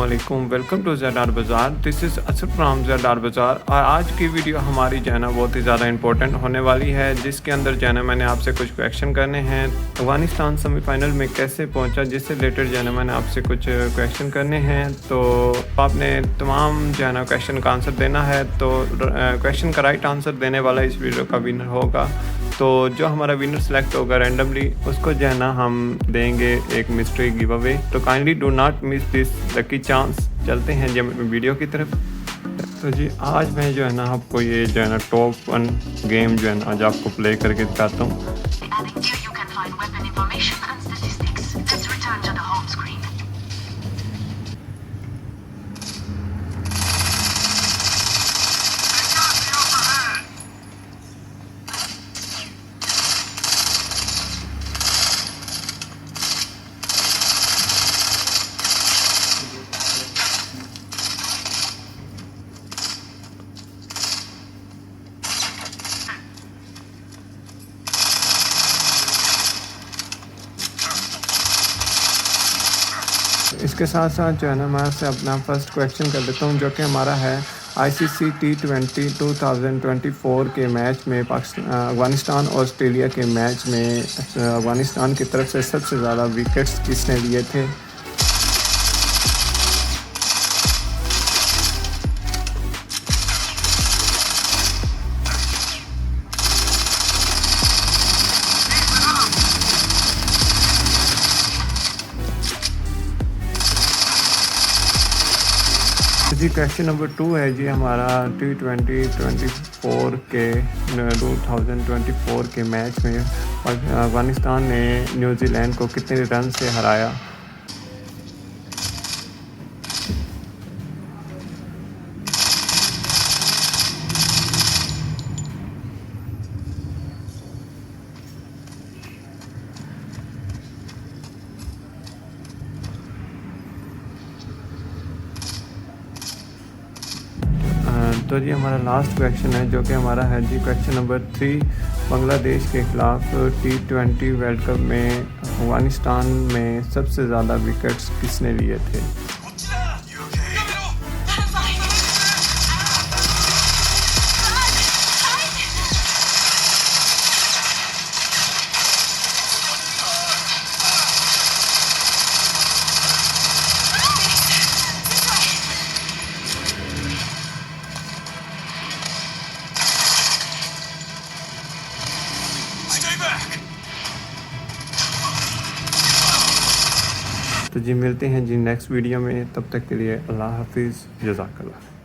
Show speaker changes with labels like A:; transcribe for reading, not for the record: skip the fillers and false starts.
A: वालेकुम, welcome to Z बाज़ार। This is असर फ्राम ज़ेड बाज़ार। और आज की वीडियो हमारी जो है ना बहुत ही ज़्यादा इंपॉर्टेंट होने वाली है, जिसके अंदर जो है ना मैंने आपसे कुछ क्वेश्चन करने हैं। अफ़गानिस्तान सेमीफाइनल में कैसे पहुंचा, जिससे रिलेटेड जो है ना मैंने आपसे कुछ क्वेश्चन करने हैं। तो आपने तमाम जो है ना क्वेश्चन का आंसर देना है। तो क्वेश्चन का राइट आंसर देने वाला इस वीडियो का विनर होगा। तो जो हमारा विनर सेलेक्ट होगा रैंडमली, उसको जो है ना हम देंगे एक मिस्ट्री गिव अवे। तो kindly do not miss this lucky chance. चलते हैं जब वीडियो की तरफ। तो जी आज मैं जो है ना आपको ये जो है ना टॉप 1 गेम जो है ना आज आपको प्ले करके दिखाता हूँ। इसके साथ साथ जो है ना मैं आपसे अपना फर्स्ट क्वेश्चन कर देता हूँ, जो कि हमारा है ICC T20 2024 के मैच में अफ़गानिस्तान ऑस्ट्रेलिया के मैच में अफ़गानिस्तान की तरफ से सबसे ज़्यादा विकेट्स किसने लिए थे। जी क्वेश्चन नंबर 2 है जी हमारा T20 के 2024 के मैच में अफ़गानिस्तान ने न्यूजीलैंड को कितने रन से हराया। तो जी हमारा लास्ट क्वेश्चन है, जो कि हमारा है जी क्वेश्चन नंबर 3। बांग्लादेश के खिलाफ T20 वर्ल्ड कप में अफ़गानिस्तान में सबसे ज़्यादा विकेट्स किसने लिए थे। तो जी मिलते हैं जी नेक्स्ट वीडियो में, तब तक के लिए अल्लाह हाफिज़, जज़ाकल्लाह।